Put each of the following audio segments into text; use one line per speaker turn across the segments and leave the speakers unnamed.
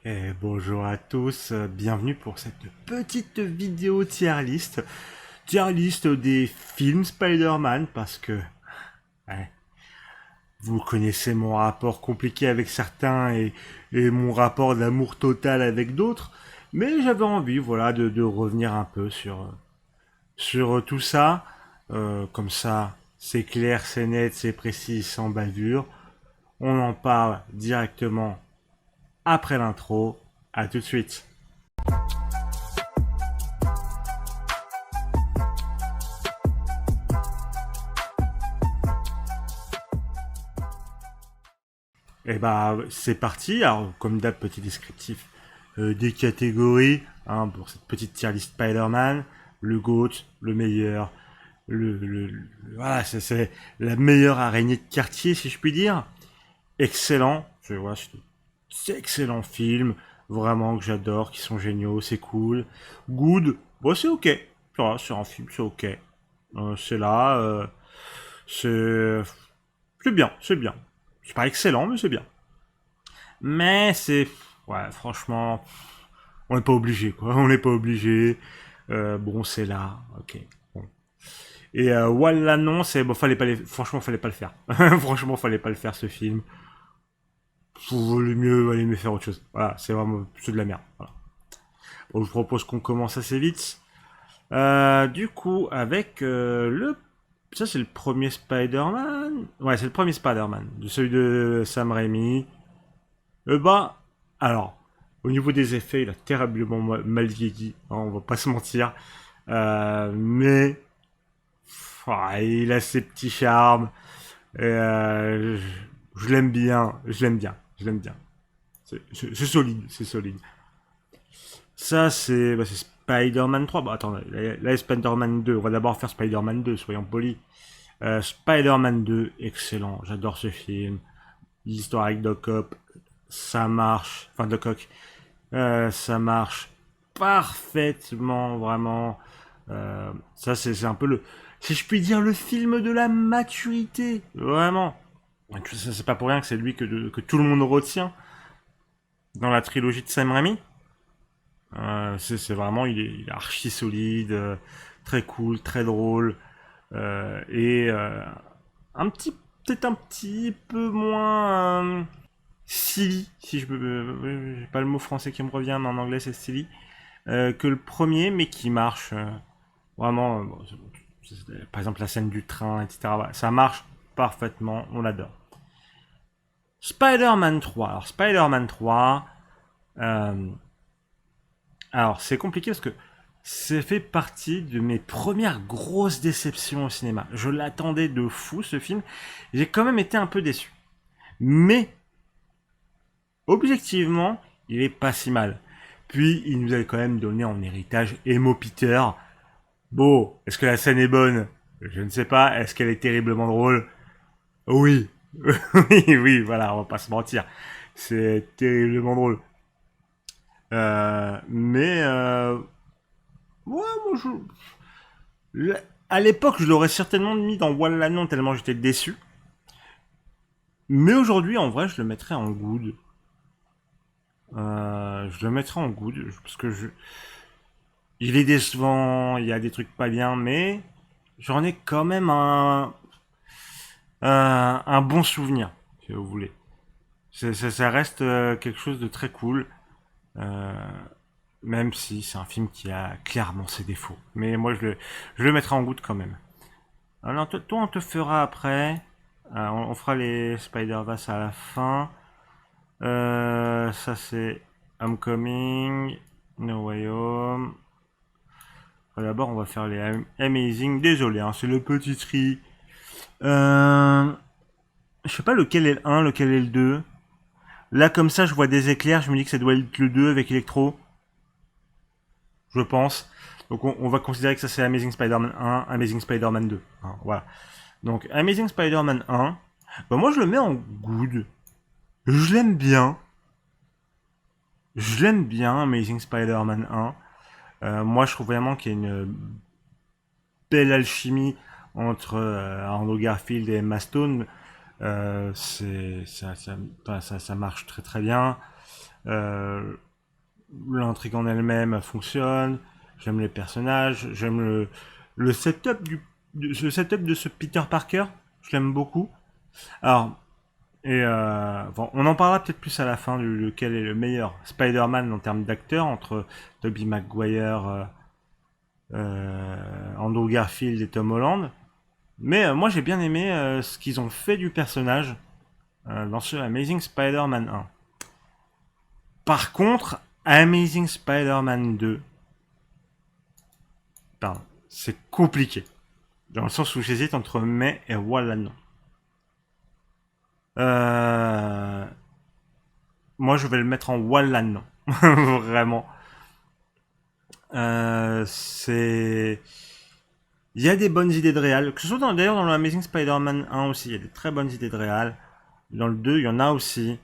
Et bonjour à tous, bienvenue pour cette petite vidéo tier list. Tier list des films Spider-Man parce que ouais, vous connaissez mon rapport compliqué avec certains et mon rapport d'amour total avec d'autres. Mais j'avais envie voilà, de revenir un peu sur tout ça. Comme ça, c'est clair, c'est net, c'est précis, sans bavure. On en parle directement après l'intro. À tout de suite. Et bah c'est parti. Alors comme d'hab, petit descriptif des catégories pour cette petite tier list Spider-Man, le GOAT, le meilleur, voilà, c'est la meilleure araignée de quartier si je puis dire. Excellent, je vois, c'est excellent film, vraiment que j'adore, qui sont géniaux, c'est cool. Good, bon c'est ok, voilà, c'est un film, c'est ok. C'est là, c'est c'est bien, c'est bien. C'est pas excellent, mais c'est bien. Mais c'est. Ouais, franchement, on n'est pas obligé, quoi. On n'est pas obligé. Bon, c'est là, ok. Bon. Et voilà, non, c'est. Bon, fallait pas les... Franchement, fallait pas le faire. Franchement, fallait pas le faire, ce film. Valait mieux faire autre chose. Voilà, c'est vraiment. C'est de la merde. Voilà. Bon, je vous propose qu'on commence assez vite. Du coup, avec le. Ça, c'est le premier Spider-Man. Ouais, c'est le premier Spider-Man. De celui de Sam Raimi. Bah, alors, au niveau des effets, il a terriblement mal vieilli, hein, on va pas se mentir. Mais il a ses petits charmes. Et, je l'aime bien, je l'aime bien, je l'aime bien. C'est solide, c'est solide. Ça, c'est Spider-Man 3. Bah, attends, là, Spider-Man 2. On va d'abord faire Spider-Man 2, soyons polis. Spider-Man 2, excellent. J'adore ce film. L'histoire avec Doc Ock, ça marche. Enfin, Doc Ock, ça marche parfaitement, vraiment. Ça, c'est un peu le, si je puis dire, le film de la maturité, vraiment. C'est pas pour rien que c'est lui que tout le monde retient dans la trilogie de Sam Raimi. C'est vraiment, il est archi solide, très cool, très drôle, et peut-être un petit peu moins silly, si je peux, j'ai pas le mot français qui me revient, mais en anglais c'est silly, que le premier, mais qui marche vraiment. Bon, par exemple, la scène du train, etc. Voilà, ça marche parfaitement, on l'adore. Spider-Man 3. Alors, Spider-Man 3, euh, alors c'est compliqué parce que c'est fait partie de mes premières grosses déceptions au cinéma. Je l'attendais de fou ce film. J'ai quand même été un peu déçu. Mais, objectivement, il est pas si mal. Puis, il nous a quand même donné en héritage Emo Peter. Bon, est-ce que la scène est bonne? Je ne sais pas. Est-ce qu'elle est terriblement drôle? Oui. Oui, oui, voilà, on va pas se mentir. C'est terriblement drôle. Ouais, moi, à l'époque, je l'aurais certainement mis dans Voilà non tellement j'étais déçu. Mais aujourd'hui, en vrai, je le mettrais en good. Je le mettrais en good parce que il est décevant, il y a des trucs pas bien, mais j'en ai quand même un bon souvenir, si vous voulez. Ça reste quelque chose de très cool, euh, même si c'est un film qui a clairement ses défauts. Mais moi, je le mettrai en goutte quand même. Alors, toi, on te fera après. On fera les Spider-Verse à la fin. Ça, c'est Homecoming, No Way Home. D'abord, on va faire les Amazing. Désolé, hein, c'est le petit tri. Euh, je sais pas lequel est le un, lequel est le 2. Là, comme ça, je vois des éclairs. Je me dis que ça doit être le 2 avec Electro. Je pense. Donc, on va considérer que ça, c'est Amazing Spider-Man 1, Amazing Spider-Man 2. Hein, voilà. Donc, Amazing Spider-Man 1. Bah, moi, je le mets en good. Je l'aime bien. Je l'aime bien, Amazing Spider-Man 1. Moi, je trouve vraiment qu'il y a une belle alchimie entre Andrew Garfield et Emma Stone. Ça marche très très bien. L'intrigue en elle-même fonctionne. J'aime les personnages. J'aime le setup le setup de ce Peter Parker. Je l'aime beaucoup. Alors, bon, on en parlera peut-être plus à la fin de lequel est le meilleur Spider-Man en termes d'acteurs entre Tobey Maguire, Andrew Garfield et Tom Holland. Mais moi j'ai bien aimé ce qu'ils ont fait du personnage dans ce Amazing Spider-Man 1. Par contre, Amazing Spider-Man 2, pardon, c'est compliqué. Dans le sens où j'hésite entre mais et voilà non. Euh, Moi je vais le mettre en voilà non. Vraiment. C'est... Il y a des bonnes idées de réal, que ce soit d'ailleurs dans le Amazing Spider-Man 1 aussi, il y a des très bonnes idées de réal. Dans le 2, il y en a aussi.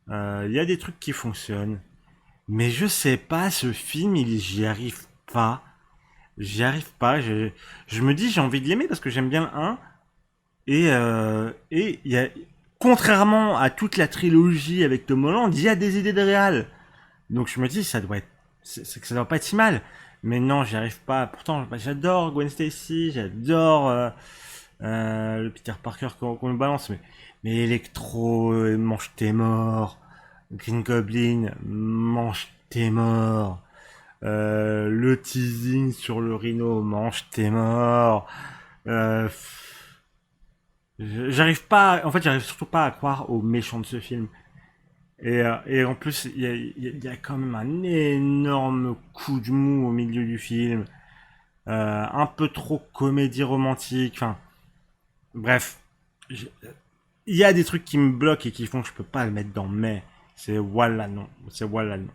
Il y a des trucs qui fonctionnent. Mais je sais pas, ce film, j'y arrive pas. J'y arrive pas. Je me dis, j'ai envie de l'aimer parce que j'aime bien le 1. Et il y a, contrairement à toute la trilogie avec Tom Holland, il y a des idées de réal. Donc je me dis, ça doit être, c'est que ça doit pas être si mal. Mais non, j'y arrive pas. Pourtant, j'adore Gwen Stacy, j'adore le Peter Parker qu'on nous balance. Mais Electro, mange tes morts. Green Goblin, mange tes morts. Le teasing sur le rhino, mange tes morts. Euh, j'arrive pas, en fait, j'arrive surtout pas à croire aux méchants de ce film. Et en plus, il y a quand même un énorme coup de mou au milieu du film. Un peu trop comédie romantique. Enfin, bref. Il y a des trucs qui me bloquent et qui font que je peux pas le mettre dans mais. C'est voilà non. C'est voilà non.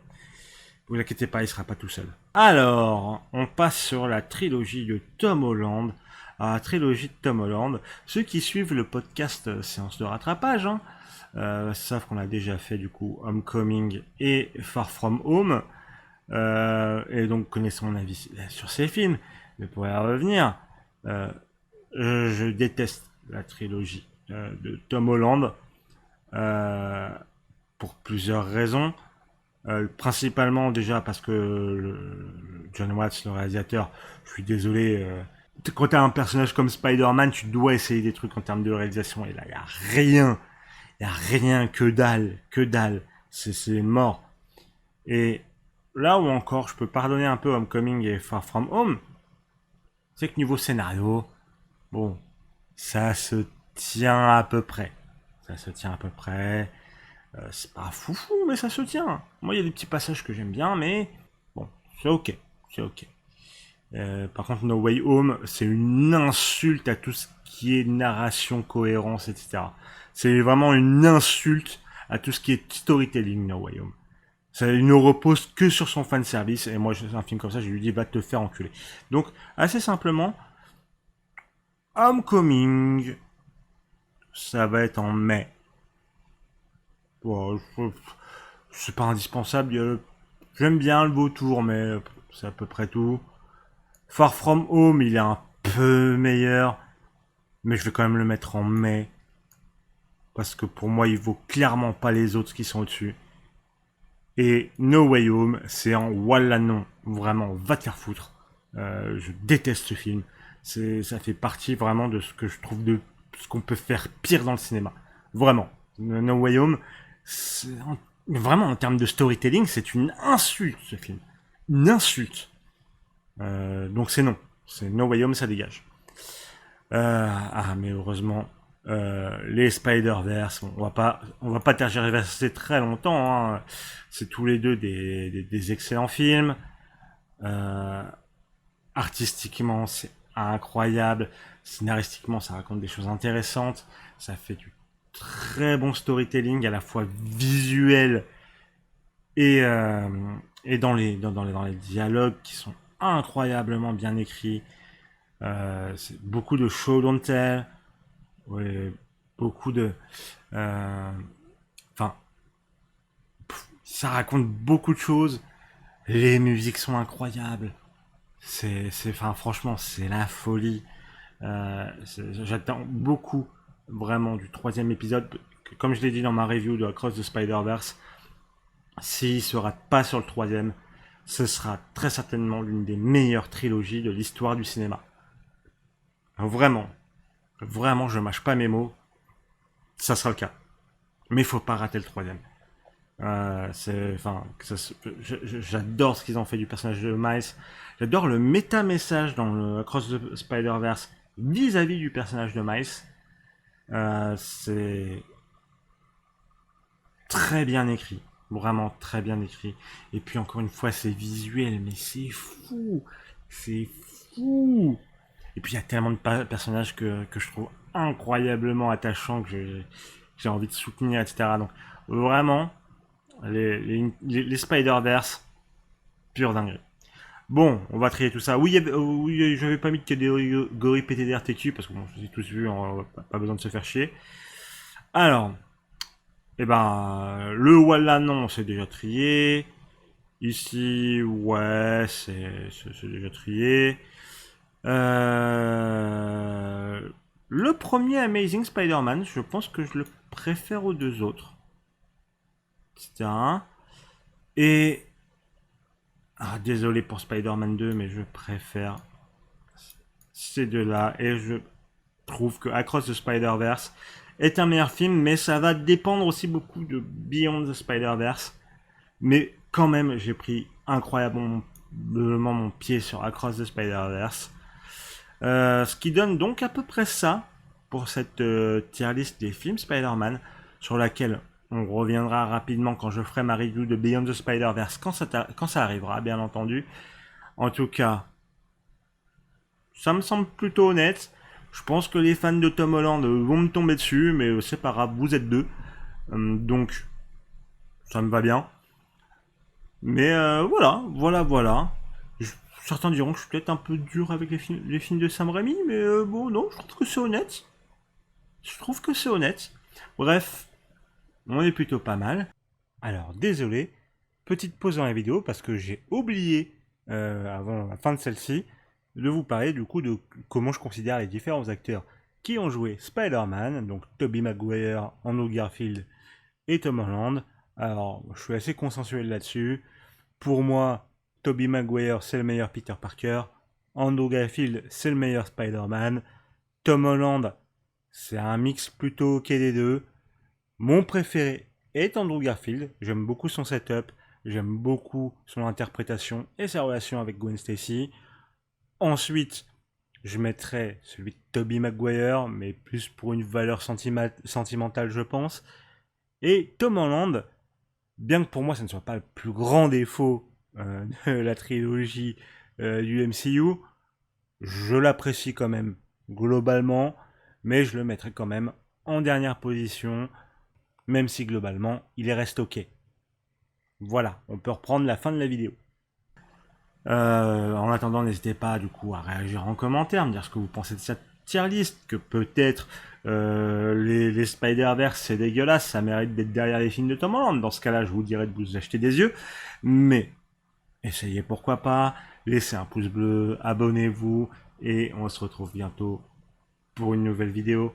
Vous inquiétez pas, il sera pas tout seul. Alors, on passe sur la trilogie de Tom Holland. Alors, la trilogie de Tom Holland. Ceux qui suivent le podcast Séance de rattrapage, hein, savent qu'on a déjà fait du coup Homecoming et Far From Home. Et donc connaissons mon avis sur ces films. Mais pour y revenir, je déteste la trilogie de Tom Holland pour plusieurs raisons. Principalement déjà parce que John Watts, le réalisateur, je suis désolé, quand t'as un personnage comme Spider-Man, tu dois essayer des trucs en termes de réalisation. Et là, il y a rien, que dalle, que dalle. C'est mort. Et là où encore je peux pardonner un peu Homecoming et Far From Home, c'est que niveau scénario, bon, ça se tient à peu près. Ça se tient à peu près. C'est pas foufou, mais ça se tient. Moi, il y a des petits passages que j'aime bien, mais bon, c'est ok. C'est ok. Par contre, No Way Home, c'est une insulte à tout ce qui est narration, cohérence, etc. C'est vraiment une insulte à tout ce qui est storytelling, No Way Home. Ça ne repose que sur son fan service, et moi, c'est un film comme ça, je lui dis, va te faire enculer. Donc, assez simplement, Homecoming, ça va être en mai. Bon, c'est pas indispensable. J'aime bien le vautour, mais c'est à peu près tout. Far From Home, il est un peu meilleur, mais je vais quand même le mettre en mai. Parce que pour moi, il vaut clairement pas les autres qui sont au-dessus. Et No Way Home, c'est en voilà non. Vraiment, va te faire foutre. Je déteste ce film. Ça fait partie vraiment de ce que je trouve de ce qu'on peut faire pire dans le cinéma. Vraiment. No Way Home, vraiment en termes de storytelling, c'est une insulte ce film. Une insulte. Donc c'est non. C'est No Way Home, ça dégage. Mais heureusement, les Spider-Verse, on va pas tergiverser très longtemps. Hein. C'est tous les deux des excellents films. Artistiquement, c'est incroyable. Scénaristiquement, ça raconte des choses intéressantes. Ça fait du très bon storytelling, à la fois visuel et, dans les dialogues qui sont incroyablement bien écrits. C'est beaucoup de show don't tell. Ouais, beaucoup de... Enfin, ça raconte beaucoup de choses. Les musiques sont incroyables. Enfin, franchement, c'est la folie. J'attends beaucoup, vraiment, du troisième épisode. Comme je l'ai dit dans ma review de Across the Spider-Verse, s'il se rate pas sur le troisième, ce sera très certainement l'une des meilleures trilogies de l'histoire du cinéma. Vraiment, vraiment, je mâche pas mes mots, ça sera le cas. Mais il faut pas rater le troisième. J'adore ce qu'ils ont fait du personnage de Miles. J'adore le méta-message dans le Across the Spider-Verse vis-à-vis du personnage de Miles. C'est très bien écrit. Vraiment très bien écrit. Et puis encore une fois, c'est visuel, mais c'est fou. C'est fou. Et puis il y a tellement de personnages que je trouve incroyablement attachants que j'ai envie de soutenir, etc. Donc vraiment, les Spider-Verse, pure dinguerie. Bon, on va trier tout ça. Oui, oui j'avais pas mis de catégorie PTDRTQ parce que bon, je les ai tous vus, pas besoin de se faire chier. Alors, le Walla, non, c'est déjà trié. Ici, ouais, c'est déjà trié. Le premier Amazing Spider-Man, je pense que je le préfère aux deux autres. C'était un. Et. Désolé pour Spider-Man 2, mais je préfère ces deux-là. Et je trouve que Across the Spider-Verse est un meilleur film, mais ça va dépendre aussi beaucoup de Beyond the Spider-Verse. Mais quand même, j'ai pris incroyablement mon pied sur Across the Spider-Verse. Ce qui donne donc à peu près ça pour cette tier list des films Spider-Man, sur laquelle on reviendra rapidement quand je ferai ma review de Beyond the Spider-Verse, quand ça arrivera, bien entendu. En tout cas, ça me semble plutôt honnête. Je pense que les fans de Tom Holland vont me tomber dessus, mais c'est pas grave, vous êtes deux. Donc, ça me va bien. Mais voilà. Certains diront que je suis peut-être un peu dur avec les films de Sam Raimi, mais bon, non, je trouve que c'est honnête. Je trouve que c'est honnête. Bref, on est plutôt pas mal. Alors, désolé, petite pause dans la vidéo parce que j'ai oublié, avant la fin de celle-ci, de vous parler du coup de comment je considère les différents acteurs qui ont joué Spider-Man, donc Tobey Maguire, Andrew Garfield et Tom Holland. Alors, je suis assez consensuel là-dessus. Pour moi, Tobey Maguire, c'est le meilleur Peter Parker. Andrew Garfield, c'est le meilleur Spider-Man. Tom Holland, c'est un mix plutôt ok des deux. Mon préféré est Andrew Garfield. J'aime beaucoup son setup. J'aime beaucoup son interprétation et sa relation avec Gwen Stacy. Ensuite, je mettrais celui de Tobey Maguire, mais plus pour une valeur sentimentale, je pense. Et Tom Holland, bien que pour moi, ce ne soit pas le plus grand défaut de la trilogie du MCU, je l'apprécie quand même globalement, mais je le mettrai quand même en dernière position, même si globalement, il reste ok. Voilà, on peut reprendre la fin de la vidéo. En attendant, n'hésitez pas du coup à réagir en commentaire, me dire ce que vous pensez de cette tier list, que peut-être les Spider-Verse c'est dégueulasse, ça mérite d'être derrière les films de Tom Holland. Dans ce cas-là, je vous dirais de vous acheter des yeux, mais essayez pourquoi pas, laissez un pouce bleu, abonnez-vous, et on se retrouve bientôt pour une nouvelle vidéo.